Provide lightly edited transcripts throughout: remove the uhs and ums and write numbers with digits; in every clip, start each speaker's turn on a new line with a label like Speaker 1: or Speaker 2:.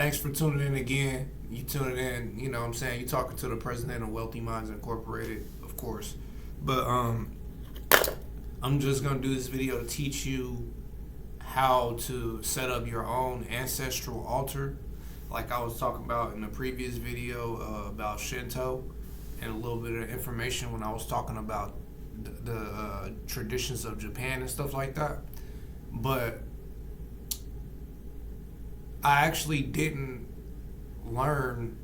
Speaker 1: Thanks for tuning in again. You tuning in, you know what I'm saying? You talking to the president of Wealthy Mindz Incorporated, of course. But I'm just going to do this video to teach you how to set up your own ancestral altar, like I was talking about in the previous video about Shinto, and a little bit of information when I was talking about the traditions of Japan and stuff like that. But I actually didn't learn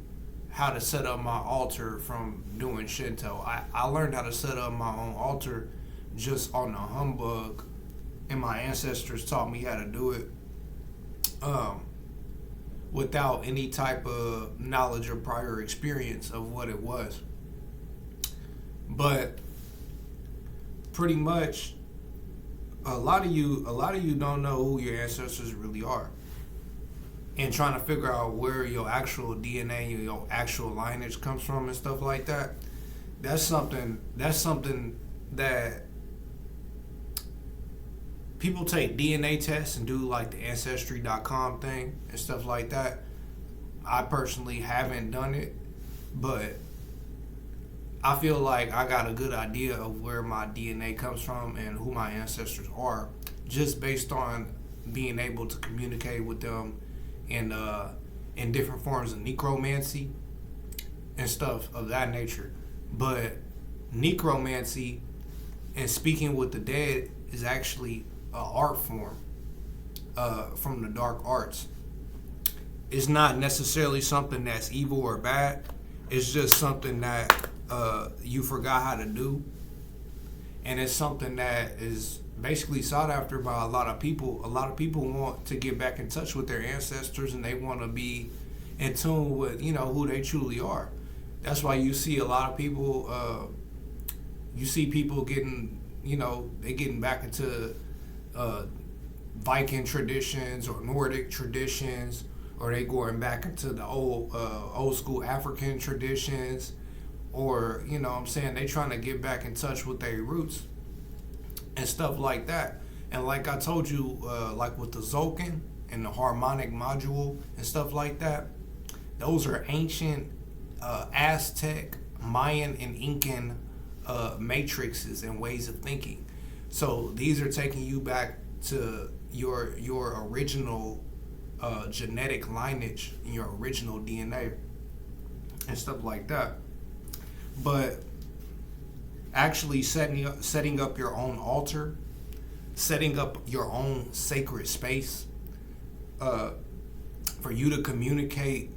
Speaker 1: how to set up my altar from doing Shinto. I learned how to set up my own altar just on the humbug, and my ancestors taught me how to do it without any type of knowledge or prior experience of what it was. But pretty much a lot of you don't know who your ancestors really are, and trying to figure out where your actual DNA, your actual lineage comes from and stuff like that. That's something that people take DNA tests and do, like the Ancestry.com thing and stuff like that. I personally haven't done it, but I feel like I got a good idea of where my DNA comes from and who my ancestors are, just based on being able to communicate with them in different forms of necromancy and stuff of that nature. But necromancy and speaking with the dead is actually an art form from the dark arts. It's not necessarily something that's evil or bad. It's just something that you forgot how to do, and it's something that is basically sought after by a lot of people. A lot of people want to get back in touch with their ancestors, and they want to be in tune with, you know, who they truly are. That's why you see a lot of people. You see people getting, you know, they getting back into Viking traditions or Nordic traditions, or they going back into the old school African traditions, or, you know what I'm saying, they trying to get back in touch with their roots and stuff like that. And like I told you, like with the Zolkin and the harmonic module and stuff like that, those are ancient Aztec, Mayan, and Incan matrices and ways of thinking. So these are taking you back to your original genetic lineage and your original DNA and stuff like that. But actually setting up your own altar, setting up your own sacred space for you to communicate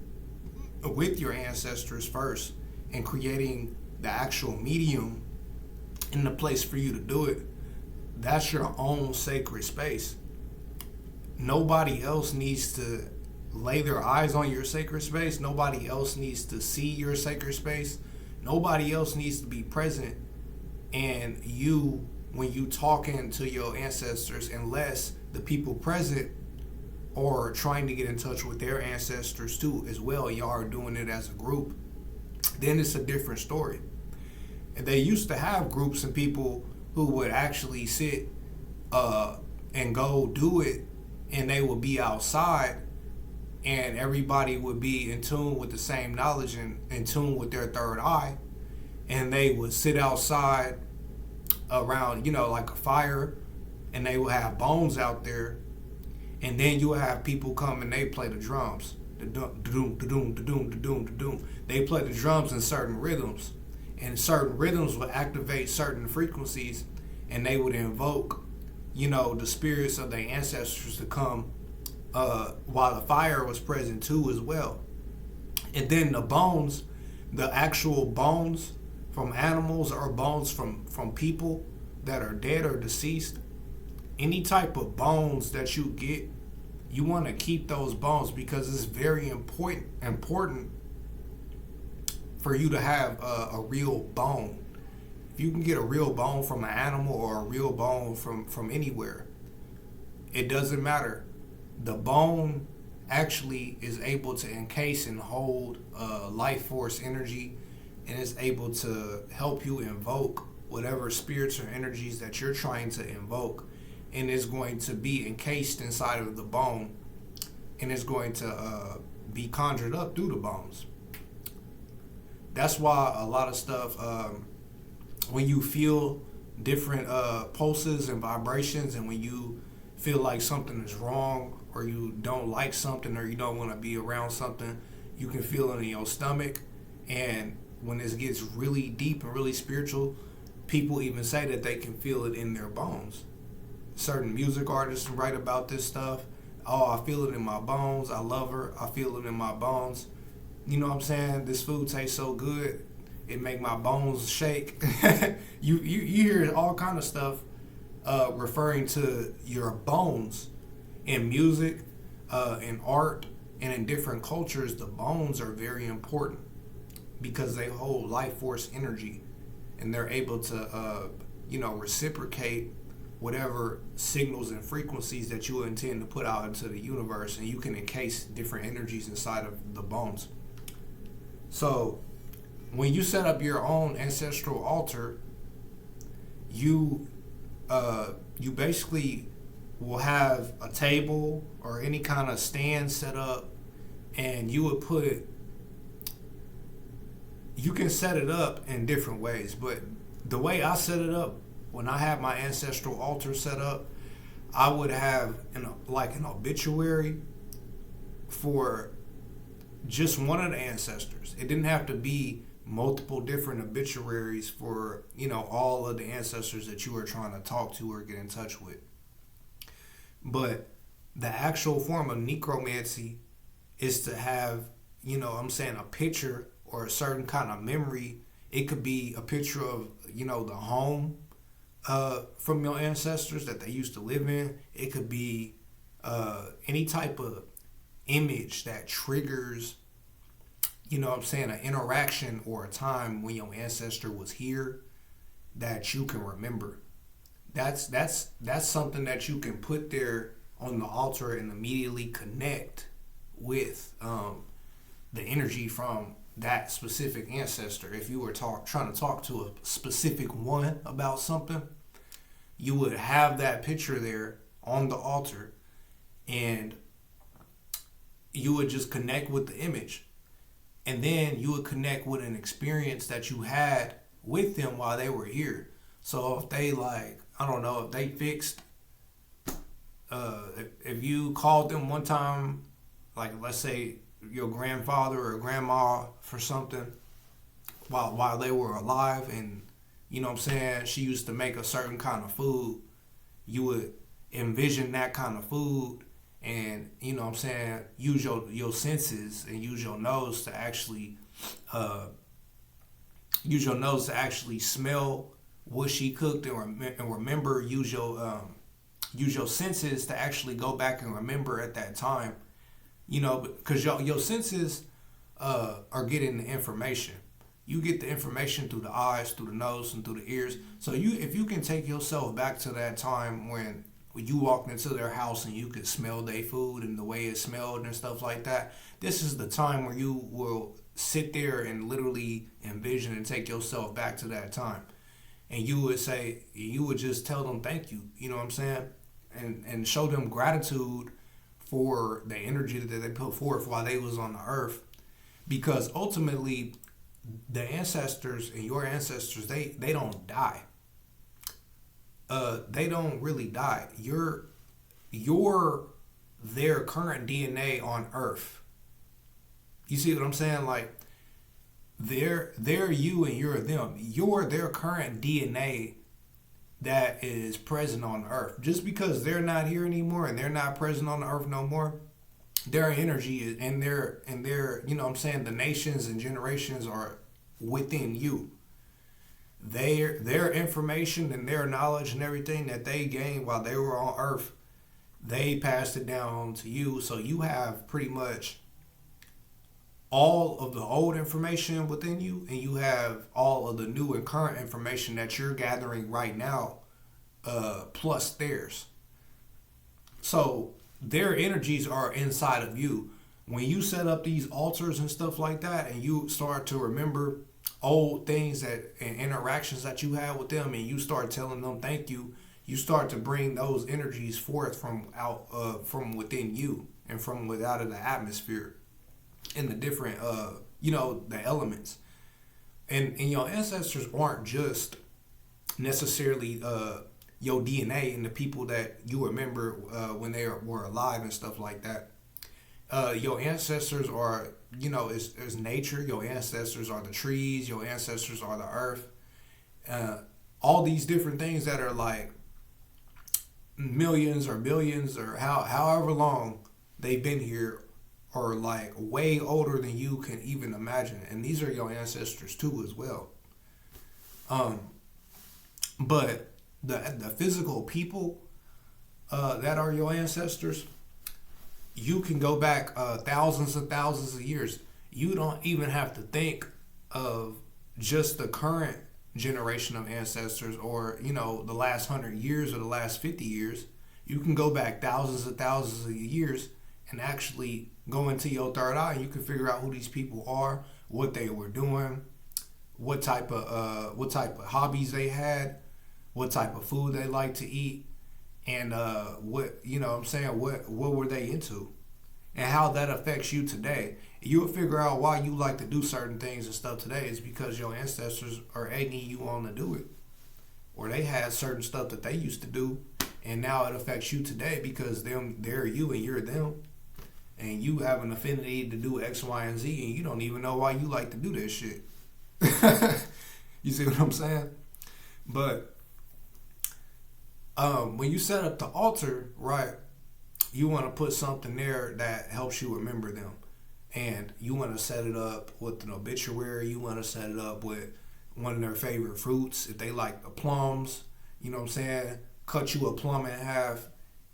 Speaker 1: with your ancestors first, and creating the actual medium in the place for you to do it, that's your own sacred space. Nobody else needs to lay their eyes on your sacred space. Nobody else needs to see your sacred space. Nobody else needs to be present and you when you talking to your ancestors, unless the people present are trying to get in touch with their ancestors too as well. Y'all are doing it as a group. Then it's a different story. And they used to have groups and people who would actually sit and go do it, and they would be outside, and everybody would be in tune with the same knowledge and in tune with their third eye, and they would sit outside around, you know, like a fire, and they would have bones out there, and then you would have people come and they play the drums, the doom, the doom, the doom, the doom, the doom. They play the drums in certain rhythms, and certain rhythms would activate certain frequencies, and they would invoke, you know, the spirits of their ancestors to come while the fire was present too as well. And then the bones, the actual bones from animals or bones from people that are dead or deceased, any type of bones that you get, you want to keep those bones, because it's very important for you to have a real bone. If you can get a real bone from an animal or a real bone from anywhere, it doesn't matter. The bone actually is able to encase and hold life force energy, and is able to help you invoke whatever spirits or energies that you're trying to invoke, and is going to be encased inside of the bone, and is going to be conjured up through the bones. That's why a lot of stuff, when you feel different pulses and vibrations, and when you feel like something is wrong, or you don't like something, or you don't want to be around something, you can feel it in your stomach. And when this gets really deep and really spiritual, people even say that they can feel it in their bones. Certain music artists write about this stuff. Oh, I feel it in my bones. I love her. I feel it in my bones. You know what I'm saying? This food tastes so good, it make my bones shake. you hear all kind of stuff referring to your bones in music, in art, and in different cultures. The bones are very important because they hold life force energy, and they're able to reciprocate whatever signals and frequencies that you intend to put out into the universe, and you can encase different energies inside of the bones. So when you set up your own ancestral altar, you basically will have a table or any kind of stand set up, and you can set it up in different ways. But the way I set it up, when I have my ancestral altar set up, I would have an obituary for just one of the ancestors. It didn't have to be multiple different obituaries for all of the ancestors that you were trying to talk to or get in touch with. But the actual form of necromancy is to have a picture or a certain kind of memory. It could be a picture of the home from your ancestors that they used to live in. It could be any type of image that triggers an interaction or a time when your ancestor was here that you can remember. That's something that you can put there on the altar and immediately connect with the energy from that specific ancestor. If you were trying to talk to a specific one about something, you would have that picture there on the altar, and you would just connect with the image. And then you would connect with an experience that you had with them while they were here. So if they if they fixed, if you called them one time, let's say your grandfather or grandma for something while they were alive, and she used to make a certain kind of food, you would envision that kind of food, and use your senses and use your nose to actually smell what she cooked and remember. Use your senses to actually go back and remember at that time, because your senses are getting the information. You get the information through the eyes, through the nose, and through the ears. So if you can take yourself back to that time when you walked into their house and you could smell their food and the way it smelled and stuff like that, this is the time where you will sit there and literally envision and take yourself back to that time. And you would just tell them thank you, and show them gratitude for the energy that they put forth while they was on the earth. Because ultimately, the ancestors and your ancestors, they don't die. They don't really die. You're their current DNA on Earth. You see what I'm saying? They're you and you're them. You're their current DNA that is present on Earth. Just because they're not here anymore and they're not present on the Earth no more, their energy and their the nations and generations are within you. Their information and their knowledge and everything that they gained while they were on Earth, they passed it down to you. So you have pretty much all of the old information within you, and you have all of the new and current information that you're gathering right now, plus theirs. So their energies are inside of you. When you set up these altars and stuff like that, and you start to remember old things and interactions that you had with them, and you start telling them thank you, you start to bring those energies forth from within you and from without of the atmosphere. and the different the elements. And your ancestors aren't just necessarily your DNA and the people that you remember when they were alive and stuff like that. Your ancestors are, is nature. Your ancestors are the trees. Your ancestors are the earth. All these different things that are like millions or billions or however long they've been here are like way older than you can even imagine. And these are your ancestors too as well. But the physical people that are your ancestors, you can go back thousands and thousands of years. You don't even have to think of just the current generation of ancestors or, the last 100 years or the last 50 years. You can go back thousands and thousands of years and actually go into your third eye and you can figure out who these people are, what they were doing, what type of hobbies they had, what type of food they like to eat, and what were they into, and how that affects you today. You'll figure out why you like to do certain things and stuff today is because your ancestors are egging you on to do it, or they had certain stuff that they used to do, and now it affects you today because they're you and you're them, and you have an affinity to do X, Y, and Z, and you don't even know why you like to do this shit. You see what I'm saying? But when you set up the altar, right, you want to put something there that helps you remember them. And you want to set it up with an obituary. You want to set it up with one of their favorite fruits. If they like the plums, you know what I'm saying? Cut you a plum in half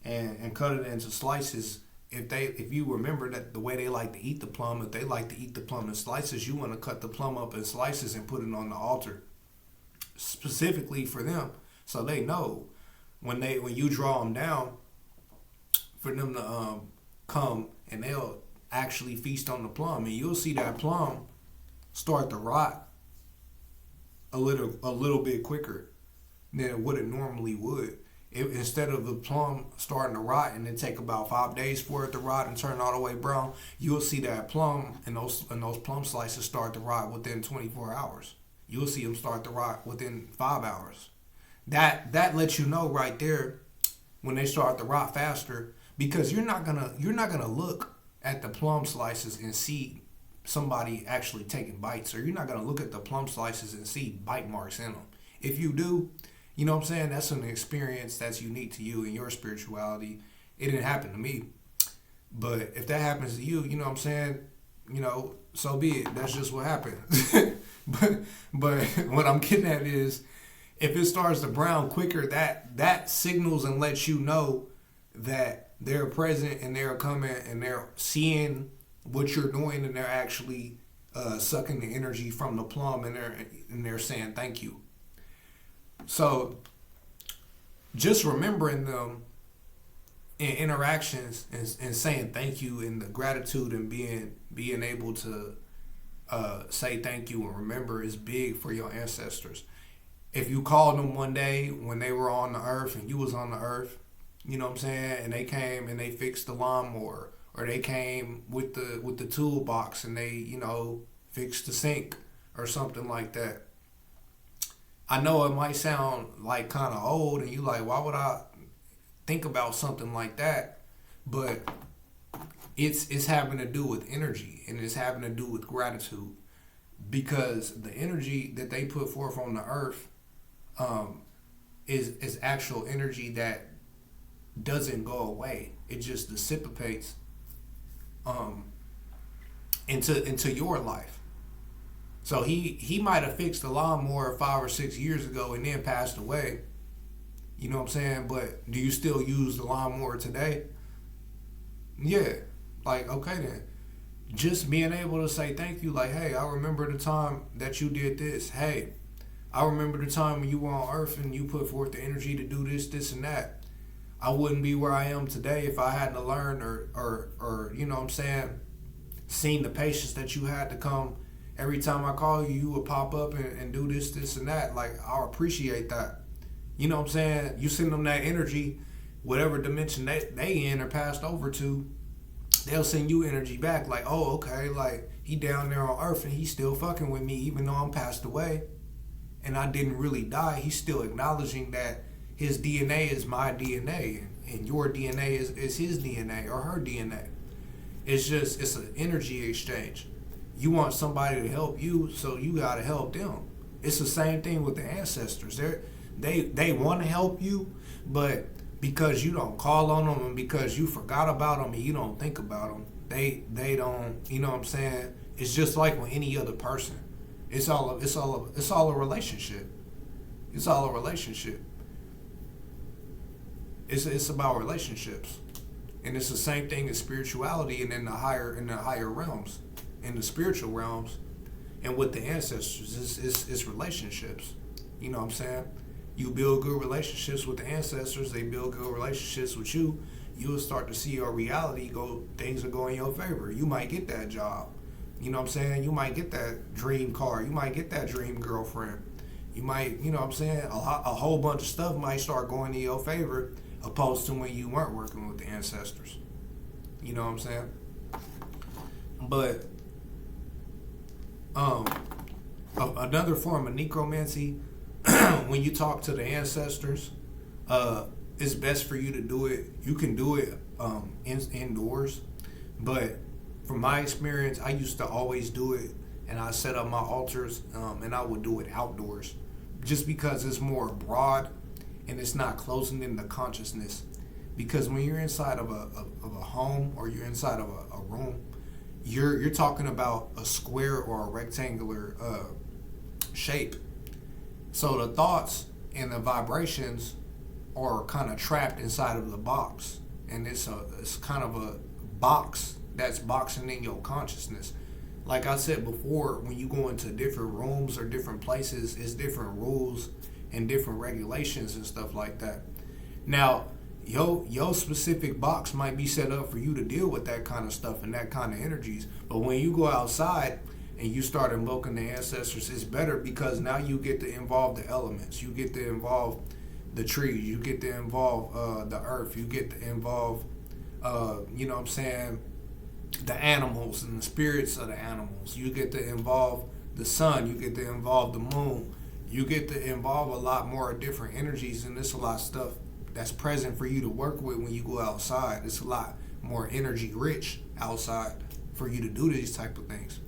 Speaker 1: and cut it into slices. If you remember that the way they like to eat the plum, if they like to eat the plum in slices, you want to cut the plum up in slices and put it on the altar specifically for them, so they know when you draw them down for them to come and they'll actually feast on the plum, and you'll see that plum start to rot a little bit quicker than what it normally would. Instead of the plum starting to rot and then take about 5 days for it to rot and turn all the way brown, you'll see that plum and those plum slices start to rot within 24 hours. You'll see them start to rot within 5 hours. That lets you know right there when they start to rot faster, because you're not gonna look at the plum slices and see somebody actually taking bites, or you're not gonna look at the plum slices and see bite marks in them. If you do, you know what I'm saying, that's an experience that's unique to you and your spirituality. It didn't happen to me, but if that happens to you, you know what I'm saying, so be it. That's just what happened. but what I'm getting at is, if it starts to brown quicker, that signals and lets you know that they're present and they're coming and they're seeing what you're doing, and they're actually sucking the energy from the plum, and they're saying thank you. So just remembering them in interactions and saying thank you, and the gratitude and being able to say thank you and remember is big for your ancestors. If you called them one day when they were on the earth and you was on the earth, you know what I'm saying, and they came and they fixed the lawnmower, or they came with the toolbox and they, fixed the sink or something like that. I know it might sound like kind of old, and you like, why would I think about something like that? But it's having to do with energy, and it's having to do with gratitude, because the energy that they put forth on the earth is actual energy that doesn't go away. It just dissipates into your life. So he might have fixed the lawnmower 5 or 6 years ago and then passed away. You know what I'm saying? But do you still use the lawnmower today? Yeah. Like, okay then. Just being able to say thank you, like, hey, I remember the time that you did this. Hey, I remember the time when you were on earth and you put forth the energy to do this, this, and that. I wouldn't be where I am today if I hadn't learned or you know what I'm saying, seen the patience that you had to come. Every time I call you, you would pop up and do this, this, and that. Like, I appreciate that. You know what I'm saying? You send them that energy, whatever dimension they in or passed over to, they'll send you energy back like, oh, okay, like he down there on earth and he's still fucking with me even though I'm passed away and I didn't really die. He's still acknowledging that his DNA is my DNA and your DNA is his DNA or her DNA. It's an energy exchange. You want somebody to help you, so you gotta help them. It's the same thing with the ancestors. They want to help you, but because you don't call on them and because you forgot about them and you don't think about them, they don't. You know what I'm saying? It's just like with any other person. It's all a relationship. It's all a relationship. It's about relationships, and it's the same thing in spirituality and in the higher realms, in the spiritual realms, and with the ancestors. It's relationships. You know what I'm saying? You build good relationships with the ancestors. They build good relationships with you. You'll start to see your reality go. Things will go in your favor. You might get that job. You know what I'm saying? You might get that dream car. You might get that dream girlfriend. You might, you know what I'm saying? A whole bunch of stuff might start going in your favor, opposed to when you weren't working with the ancestors. You know what I'm saying? But another form of necromancy, when you talk to the ancestors, it's best for you to do it. You can do it indoors, but from my experience, I used to always do it, and I set up my altars, and I would do it outdoors, just because it's more broad and it's not closing in the consciousness. Because when you're inside of a home or you're inside of a room, you're talking about a square or a rectangular shape. So the thoughts and the vibrations are kind of trapped inside of the box, and it's kind of a box that's boxing in your consciousness. Like I said before, when you go into different rooms or different places, it's different rules and different regulations and stuff like that. Now, your specific box might be set up for you to deal with that kind of stuff and that kind of energies. But when you go outside and you start invoking the ancestors, it's better because now you get to involve the elements. You get to involve the trees. You get to involve the earth. You get to involve, you know what I'm saying, the animals and the spirits of the animals. You get to involve the sun. You get to involve the moon. You get to involve a lot more different energies, and there's a lot of stuff that's present for you to work with when you go outside. It's a lot more energy rich outside for you to do these type of things.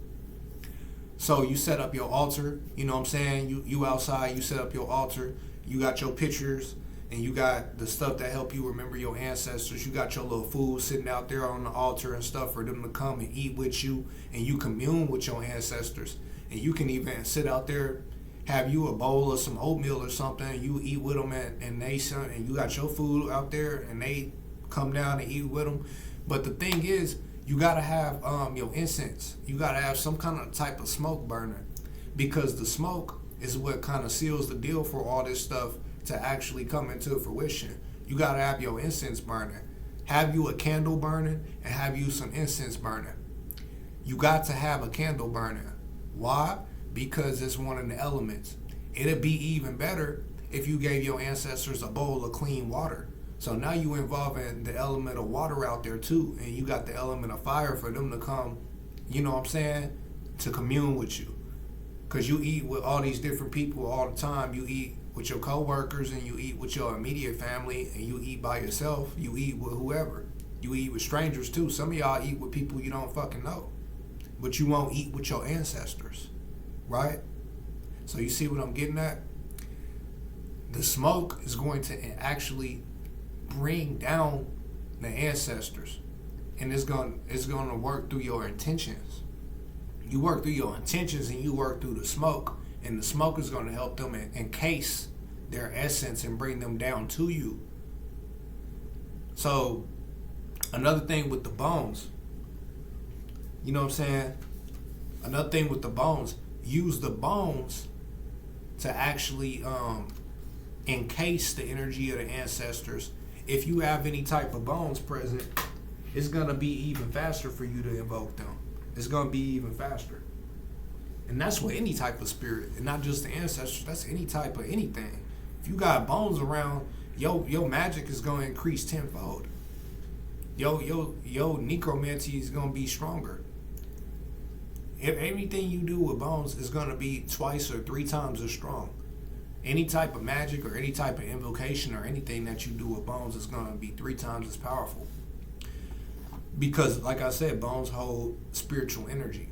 Speaker 1: So you set up your altar, you know what I'm saying? You outside, you set up your altar, you got your pictures, and you got the stuff that help you remember your ancestors. You got your little food sitting out there on the altar and stuff for them to come and eat with you, and you commune with your ancestors. And you can even sit out there, have you a bowl of some oatmeal or something, and you eat with them, and you got your food out there, and they come down and eat with them. But the thing is, you gotta have your incense. You gotta have some kind of type of smoke burning, because the smoke is what kind of seals the deal for all this stuff to actually come into fruition. You gotta have your incense burning. Have you a candle burning, and have you some incense burning. You got to have a candle burning. Why? Because it's one of the elements. It'd be even better if you gave your ancestors a bowl of clean water. So now you involving the element of water out there too, and you got the element of fire for them to come, you know what I'm saying, to commune with you. Because you eat with all these different people all the time. You eat with your co-workers, and you eat with your immediate family, and you eat by yourself. You eat with whoever. You eat with strangers too. Some of y'all eat with people you don't fucking know. But you won't eat with your ancestors. Right? So you see what I'm getting at? The smoke is going to actually bring down the ancestors, and it's going to work through your intentions. You work through your intentions, and you work through the smoke, and the smoke is going to help them encase their essence and bring them down to you. So another thing with the bones, you know what I'm saying? Another thing with the bones, use the bones to actually encase the energy of the ancestors. If you have any type of bones present, it's going to be even faster for you to invoke them. It's going to be even faster. And that's with any type of spirit, and not just the ancestors. That's any type of anything. If you got bones around, your magic is going to increase tenfold. Yo necromancy is gonna be stronger. If anything you do with bones is gonna be twice or three times as strong. Any type of magic or any type of invocation or anything that you do with bones is gonna be three times as powerful. Because, like I said, bones hold spiritual energy.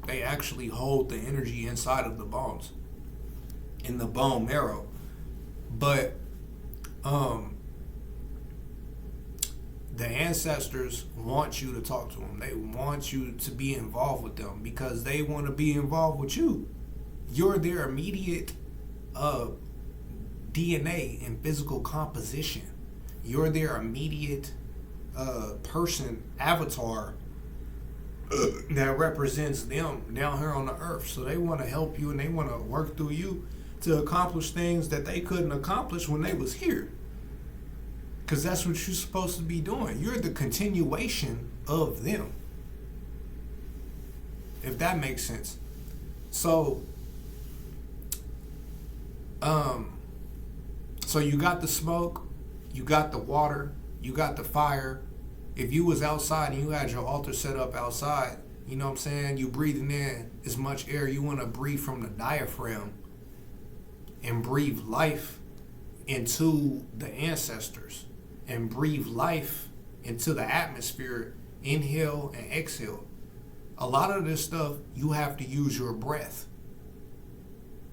Speaker 1: They actually hold the energy inside of the bones, in the bone marrow. But the ancestors want you to talk to them. They want you to be involved with them because they want to be involved with you. You're their immediate DNA and physical composition. You're their immediate person, avatar that represents them down here on the earth. So they want to help you and they want to work through you to accomplish things that they couldn't accomplish when they was here. Because that's what you're supposed to be doing. You're the continuation of them. If that makes sense. So, so you got the smoke, you got the water, you got the fire. If you was outside and you had your altar set up outside, you know what I'm saying? You breathing in as much air. You want to breathe from the diaphragm and breathe life into the ancestors and breathe life into the atmosphere. Inhale and exhale. A lot of this stuff, you have to use your breath.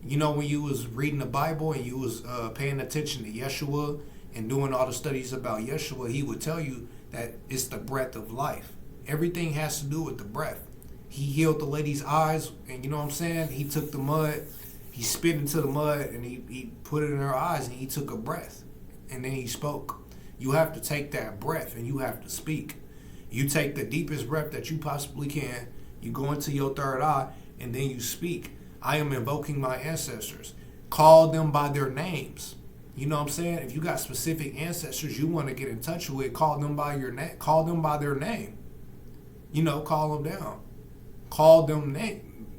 Speaker 1: You know, when you was reading the Bible and you was paying attention to Yeshua and doing all the studies about Yeshua, he would tell you that it's the breath of life. Everything has to do with the breath. He healed the lady's eyes, and you know what I'm saying? He took the mud, he spit into the mud, and he put it in her eyes, and he took a breath, and then he spoke. You have to take that breath, and you have to speak. You take the deepest breath that you possibly can, you go into your third eye, and then you speak. I am invoking my ancestors. Call them by their names. You know what I'm saying? If you got specific ancestors you want to get in touch with, call them by your name. Call them by their name. You know, call them down. Call them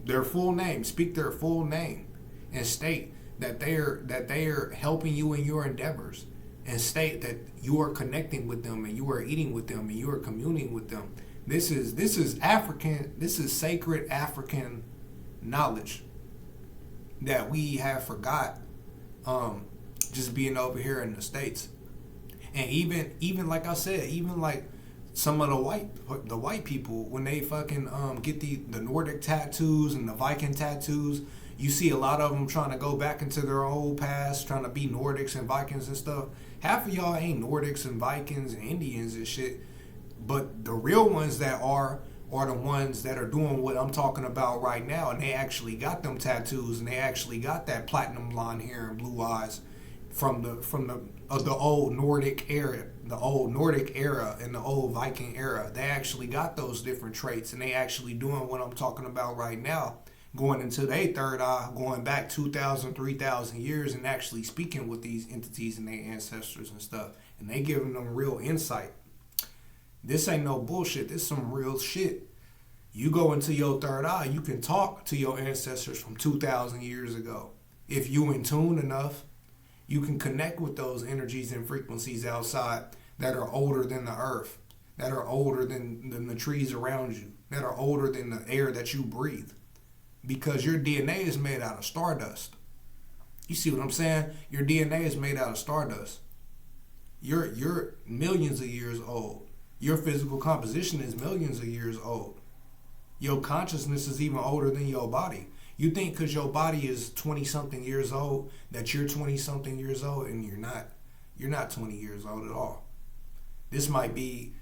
Speaker 1: their full name. Speak their full name, and state that they are helping you in your endeavors, and state that you are connecting with them and you are eating with them and you are communing with them. This is African. This is sacred African knowledge that we have forgot. Just being over here in the States. And even like I said, even like some of the white people, when they fucking get the Nordic tattoos and the Viking tattoos, you see a lot of them trying to go back into their old past, trying to be Nordics and Vikings and stuff. Half of y'all ain't Nordics and Vikings and Indians and shit, but the real ones that are the ones that are doing what I'm talking about right now, and they actually got them tattoos and they actually got that platinum blonde hair and blue eyes from the old Nordic era, and the old Viking era. They actually got those different traits, and they actually doing what I'm talking about right now, going into their third eye, going back 2,000, 3,000 years, and actually speaking with these entities and their ancestors and stuff, and they giving them real insight. This ain't no bullshit. This some real shit. You go into your third eye, you can talk to your ancestors from 2,000 years ago. If you in tune enough, you can connect with those energies and frequencies outside that are older than the earth, that are older than the trees around you, that are older than the air that you breathe. Because your DNA is made out of stardust. You see what I'm saying? Your DNA is made out of stardust. You're millions of years old. Your physical composition is millions of years old. Your consciousness is even older than your body. You think because your body is 20-something years old that you're 20-something years old, and you're not. You're not 20 years old at all. This might be,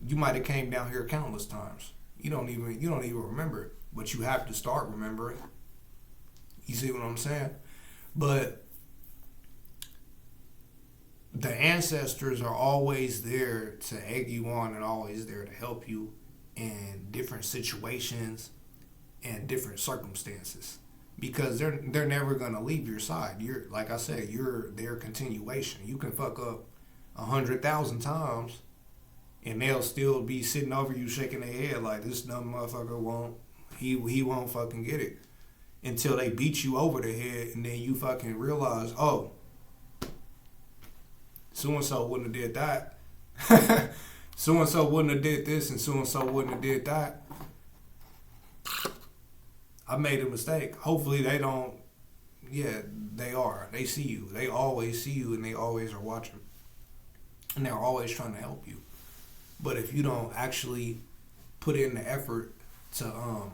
Speaker 1: you might have came down here countless times. You don't even remember, but you have to start remembering. You see what I'm saying? But the ancestors are always there to egg you on and always there to help you in different situations and different circumstances, because they're never gonna leave your side. You're, like I said, you're their continuation. You can fuck up 100,000 times and they'll still be sitting over you shaking their head like, this dumb motherfucker won't fucking get it, until they beat you over the head, and then you fucking realize, oh, so and so wouldn't have did that. so and so wouldn't have did this and so and so wouldn't have did that. I made a mistake. Hopefully they don't. Yeah, they are. They see you. They always see you, and they always are watching. And they're always trying to help you. But if you don't actually put in the effort to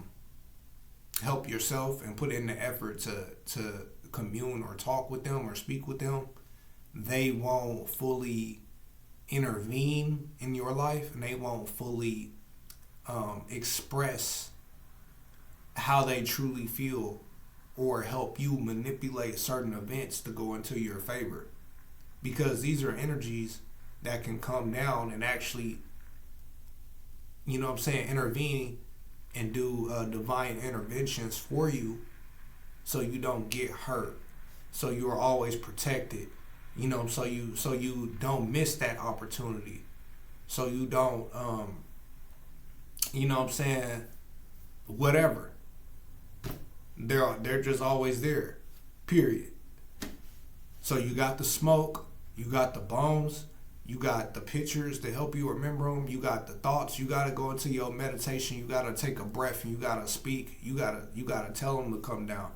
Speaker 1: help yourself and put in the effort to commune or talk with them or speak with them, they won't fully intervene in your life, and they won't fully express how they truly feel or help you manipulate certain events to go into your favor. Because these are energies that can come down and actually, you know what I'm saying, intervene and do divine interventions for you so you don't get hurt. So you are always protected. You know, so you don't miss that opportunity. So you don't you know what I'm saying, whatever. They're just always there. Period. So you got the smoke, you got the bones, you got the pictures to help you remember them, you got the thoughts, you got to go into your meditation, you got to take a breath and you got to speak, you got to tell them to come down.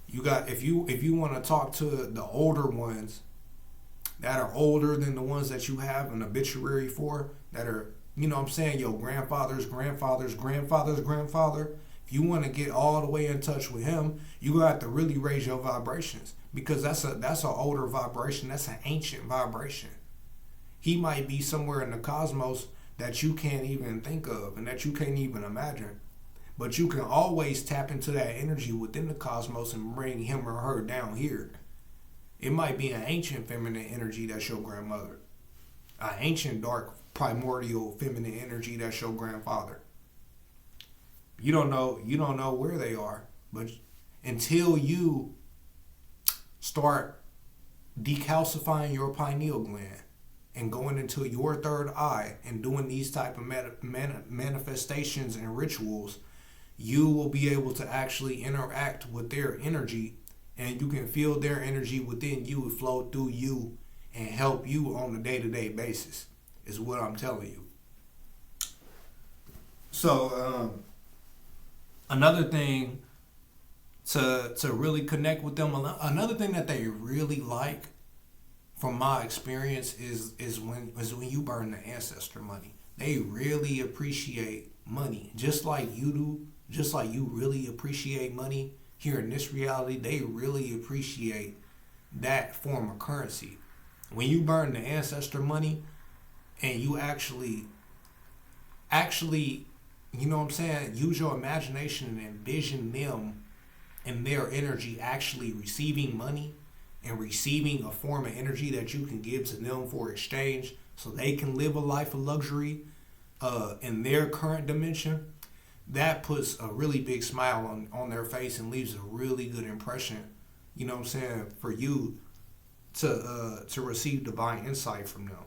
Speaker 1: You got, if you want to talk to the older ones that are older than the ones that you have an obituary for, that are, you know what I'm saying, your grandfather's grandfather's grandfather's grandfather, if you want to get all the way in touch with him, you gonna have to really raise your vibrations, because that's an older vibration. That's an ancient vibration. He might be somewhere in the cosmos that you can't even think of and that you can't even imagine. But you can always tap into that energy within the cosmos and bring him or her down here. It might be an ancient feminine energy that's your grandmother. An ancient dark primordial feminine energy that's your grandfather. You don't know where they are, but until you start decalcifying your pineal gland and going into your third eye and doing these type of manifestations and rituals, you will be able to actually interact with their energy, and you can feel their energy within you flow through you and help you on a day-to-day basis, is what I'm telling you. So another thing to really connect with them, another thing that they really like, from my experience, is when you burn the ancestor money. They really appreciate money, just like you do. Just like you really appreciate money here in this reality, they really appreciate that form of currency. When you burn the ancestor money and you actually, you know what I'm saying, use your imagination and envision them and their energy actually receiving money and receiving a form of energy that you can give to them for exchange so they can live a life of luxury in their current dimension, that puts a really big smile on their face and leaves a really good impression, you know what I'm saying, for you to receive divine insight from them.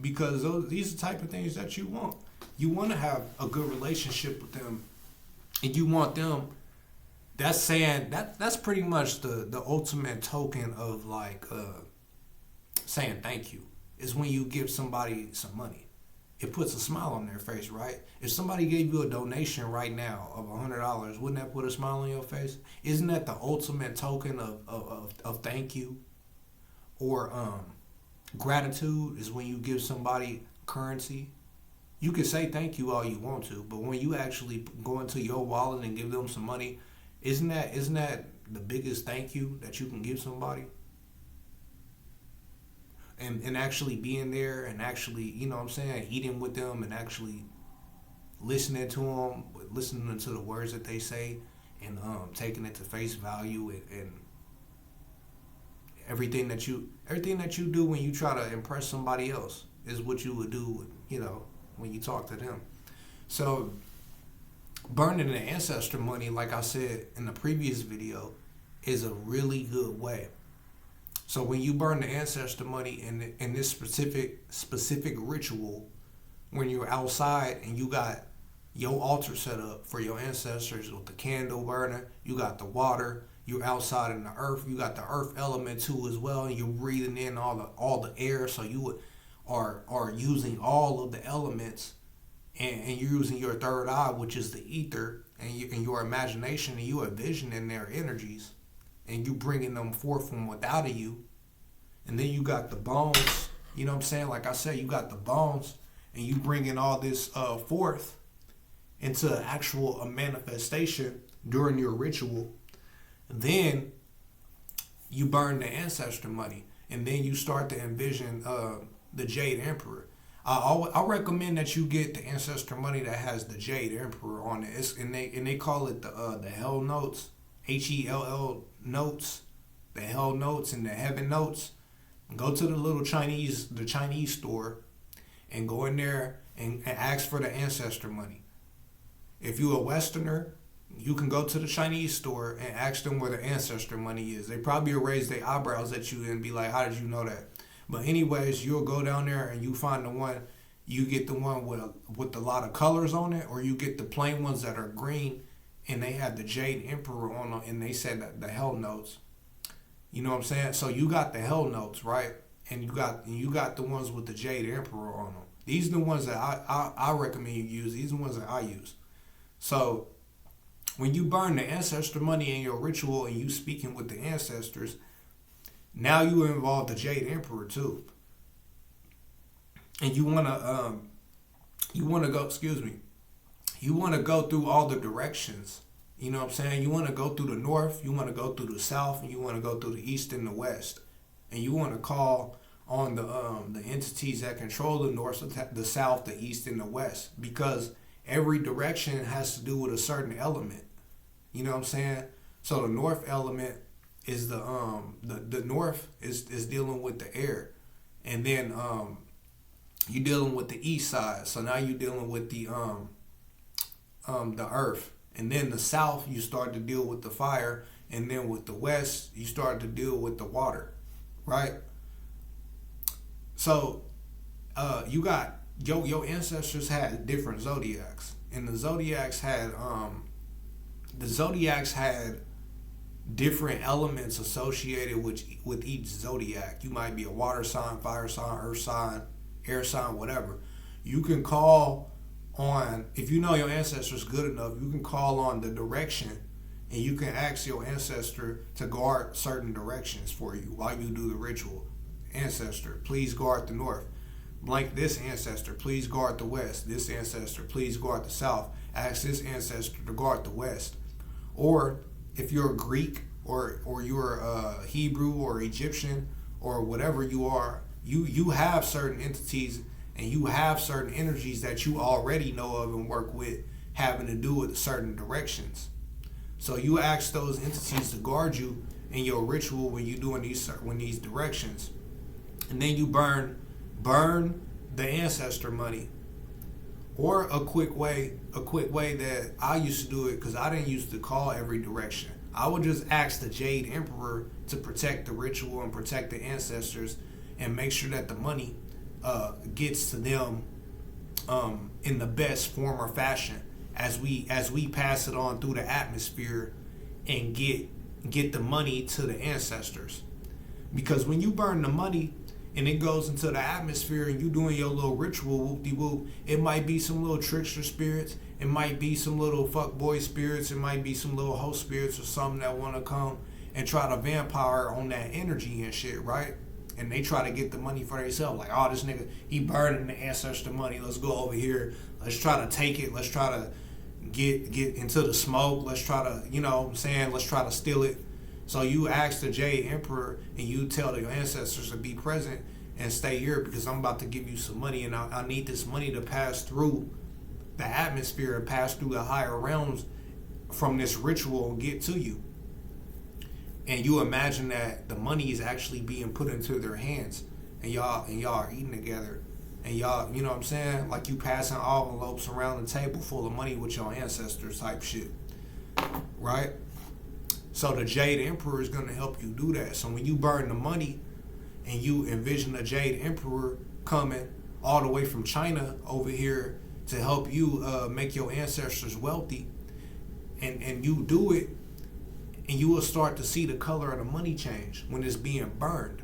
Speaker 1: Because these are the type of things that you want. You want to have a good relationship with them, and you want them, that's saying, that's pretty much the ultimate token of like saying thank you, is when you give somebody some money. It puts a smile on their face, right? If somebody gave you a donation right now of $100, wouldn't that put a smile on your face? Isn't that the ultimate token of thank you? Or gratitude is when you give somebody currency. You can say thank you all you want to, but when you actually go into your wallet and give them some money, isn't that the biggest thank you that you can give somebody? And actually being there and actually, you know what I'm saying, eating with them and actually listening to them, listening to the words that they say, and taking it to face value, and everything that you do when you try to impress somebody else is what you would do, you know, when you talk to them. So burning the ancestor money, like I said in the previous video, is a really good way. So when you burn the ancestor money in this specific ritual, when you're outside and you got your altar set up for your ancestors with the candle burner, you got the water, you're outside in the earth, you got the earth element too as well, and you're breathing in all the air, so are using all of the elements, and you're using your third eye, which is the ether, and your imagination, and you envisioning their energies, and you bringing them forth from without of you. And then you got the bones, you know what I'm saying? Like I said, you got the bones, and you bringing all this forth into actual manifestation during your ritual. Then you burn the ancestor money, and then you start to envision the Jade Emperor. I recommend that you get the ancestor money that has the Jade Emperor on it. And they call it the Hell Notes, HELL notes, the Hell Notes and the Heaven Notes. Go to the Chinese store, and go in there and ask for the ancestor money. If you're a Westerner, you can go to the Chinese store and ask them where the ancestor money is. They probably will raise their eyebrows at you and be like, how did you know that? But anyways, you'll go down there and you find the one, you get the one with a lot of colors on it, or you get the plain ones that are green and they have the Jade Emperor on them, and they said that the Hell Notes. You know what I'm saying? So you got the Hell Notes, right? And you got the ones with the Jade Emperor on them. These are the ones that I recommend you use. These are the ones that I use. So when you burn the ancestor money in your ritual and you speaking with the ancestors, now you involve the Jade Emperor too. And you wanna go through all the directions. You know what I'm saying? You want to go through the north, you want to go through the south, and you want to go through the east and the west. And you want to call on the entities that control the north, the south, the east, and the west, because every direction has to do with a certain element. You know what I'm saying? So the north element is the north is dealing with the air, and then you're dealing with the east side. So now you're dealing with the earth. And then the south, you start to deal with the fire. And then with the west, you start to deal with the water, right? So you got, your ancestors had different zodiacs. And the zodiacs had different elements associated with each zodiac. You might be a water sign, fire sign, earth sign, air sign, whatever. You can call on, if you know your ancestors good enough, you can call on the direction, and you can ask your ancestor to guard certain directions for you while you do the ritual. Ancestor, please guard the north. Blank this ancestor, please guard the west. This ancestor, please guard the south. Ask this ancestor to guard the west. Or if you're Greek or you're Hebrew or Egyptian or whatever you are, you have certain entities and you have certain energies that you already know of and work with, having to do with certain directions. So you ask those entities to guard you in your ritual when you're doing these directions, and then you burn the ancestor money. Or a quick way that I used to do it, because I didn't used to call every direction. I would just ask the Jade Emperor to protect the ritual and protect the ancestors, and make sure that the money gets to them in the best form or fashion as we pass it on through the atmosphere and get the money to the ancestors. Because when you burn the money and it goes into the atmosphere and you doing your little ritual whoop-de-whoop, it might be some little trickster spirits, it might be some little fuckboy spirits, it might be some little host spirits or something that want to come and try to vampire on that energy and shit, right? And they try to get the money for themselves. Like, oh, this nigga, he burning the ancestor money. Let's go over here. Let's try to take it. Let's try to get into the smoke. Let's try to, you know what I'm saying? Let's try to steal it. So you ask the Jade Emperor and you tell your ancestors to be present and stay here, because I'm about to give you some money, and I need this money to pass through the atmosphere and pass through the higher realms from this ritual and get to you. And you imagine that the money is actually being put into their hands, and y'all are eating together, and y'all, you know what I'm saying? Like you passing envelopes around the table full of money with your ancestors type shit, right? So the Jade Emperor is going to help you do that. So when you burn the money and you envision the Jade Emperor coming all the way from China over here to help you make your ancestors wealthy, and you do it, and you will start to see the color of the money change when it's being burned.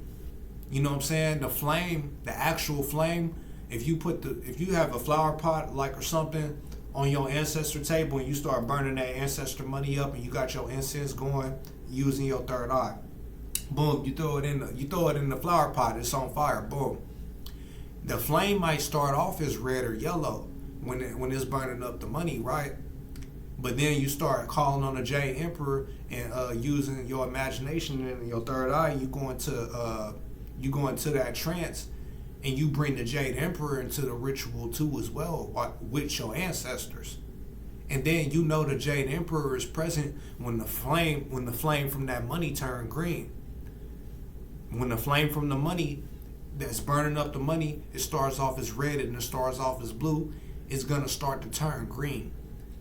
Speaker 1: You know what I'm saying? The flame, the actual flame, if you have a flower pot like or something on your ancestor table and you start burning that ancestor money up and you got your incense going using your third eye, boom, you throw it in the flower pot, it's on fire, boom. The flame might start off as red or yellow when it's burning up the money, right? But then you start calling on the Jade Emperor and using your imagination and your third eye. You go into that trance, and you bring the Jade Emperor into the ritual too as well with your ancestors. And then you know the Jade Emperor is present when the flame from that money turn green. When the flame from the money that's burning up the money, it starts off as red and it starts off as blue, it's gonna start to turn green.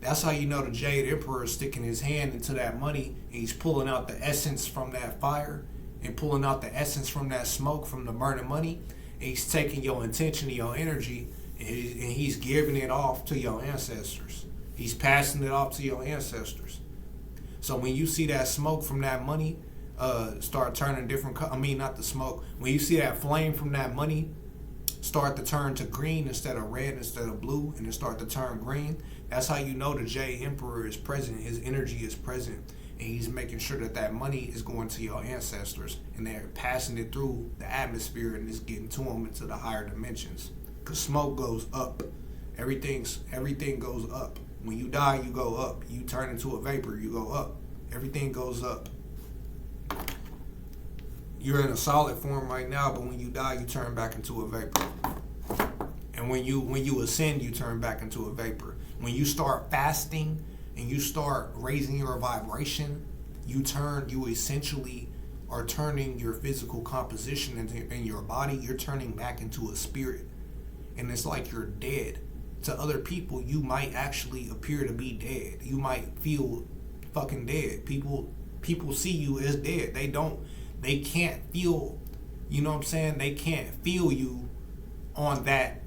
Speaker 1: That's how you know the Jade Emperor is sticking his hand into that money and he's pulling out the essence from that fire and pulling out the essence from that smoke from the burning money. And he's taking your intention and your energy and he's giving it off to your ancestors. He's passing it off to your ancestors. So when you see that smoke from that money start turning different, not the smoke. When you see that flame from that money start to turn to green instead of red, instead of blue, and it start to turn green, that's how you know the Jade Emperor is present. His energy is present, and he's making sure that money is going to your ancestors, and they're passing it through the atmosphere, and it's getting to them into the higher dimensions. Because smoke goes up. Everything goes up. When you die, you go up. You turn into a vapor, you go up. Everything goes up. You're in a solid form right now, but when you die, you turn back into a vapor. And when you ascend, you turn back into a vapor. When you start fasting and you start raising your vibration, you essentially are turning your physical composition in your body. You're turning back into a spirit. And it's like you're dead. To other people, you might actually appear to be dead. You might feel fucking dead. People see you as dead. They can't feel, you know what I'm saying? They can't feel you on that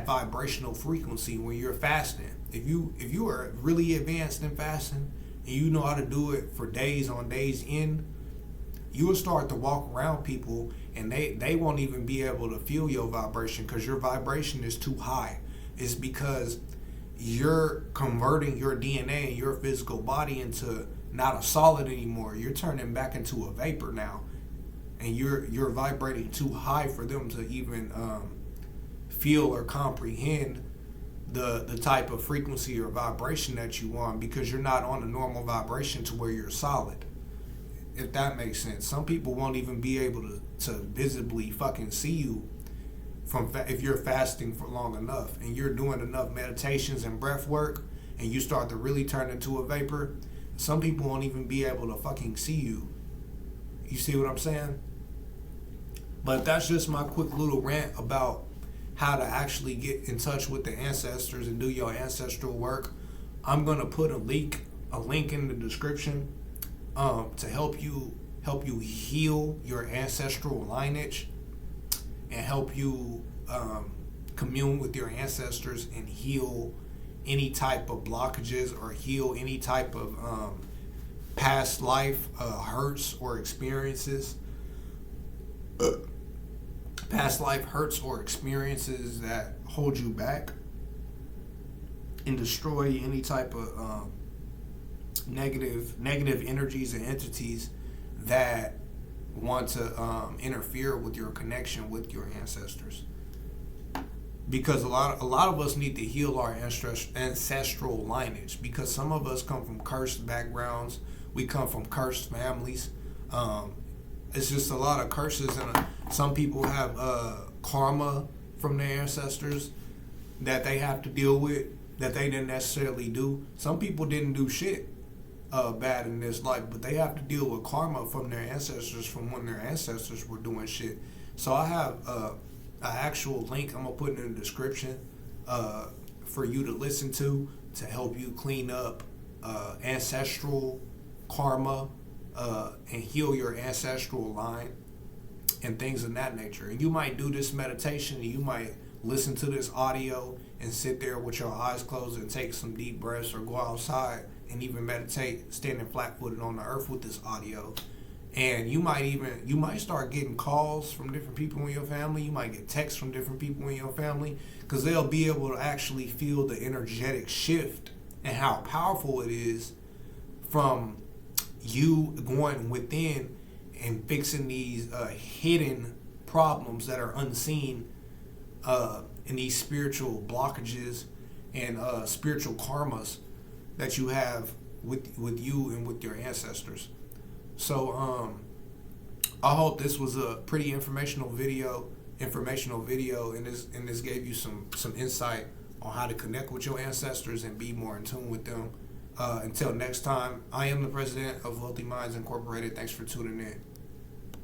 Speaker 1: vibrational frequency when you're fasting. If you are really advanced in fasting and you know how to do it for days on days end, you will start to walk around people and they won't even be able to feel your vibration because your vibration is too high. It's because you're converting your DNA and your physical body into not a solid anymore. You're turning back into a vapor now, and you're vibrating too high for them to even feel or comprehend the type of frequency or vibration that you want, because you're not on a normal vibration to where you're solid. If that makes sense. Some people won't even be able to visibly fucking see you if you're fasting for long enough and you're doing enough meditations and breath work and you start to really turn into a vapor. Some people won't even be able to fucking see you. You see what I'm saying? But that's just my quick little rant about how to actually get in touch with the ancestors and do your ancestral work. I'm gonna put a link in the description to help you heal your ancestral lineage and help you commune with your ancestors and heal any type of blockages or heal any type of past life hurts or experiences. Past life hurts or experiences that hold you back and destroy any type of negative energies and entities that want to interfere with your connection with your ancestors. Because a lot of us need to heal our ancestral lineage, because some of us come from cursed backgrounds. We come from cursed families. It's just a lot of curses, and some people have karma from their ancestors that they have to deal with that they didn't necessarily do. Some people didn't do shit bad in this life, but they have to deal with karma from their ancestors from when their ancestors were doing shit. So I have an actual link I'm gonna put in the description for you to listen to help you clean up ancestral karma and heal your ancestral line and things of that nature. And you might do this meditation and you might listen to this audio and sit there with your eyes closed and take some deep breaths, or go outside and even meditate standing flat-footed on the earth with this audio, And you might start getting calls from different people in your family. You might get texts from different people in your family, because they'll be able to actually feel the energetic shift and how powerful it is from you going within and fixing these hidden problems that are unseen, in these spiritual blockages and spiritual karmas that you have with you and with your ancestors. So I hope this was a pretty informational video, and this gave you some insight on how to connect with your ancestors and be more in tune with them. Until next time, I am the president of Wealthy Mindz Incorporated. Thanks for tuning in.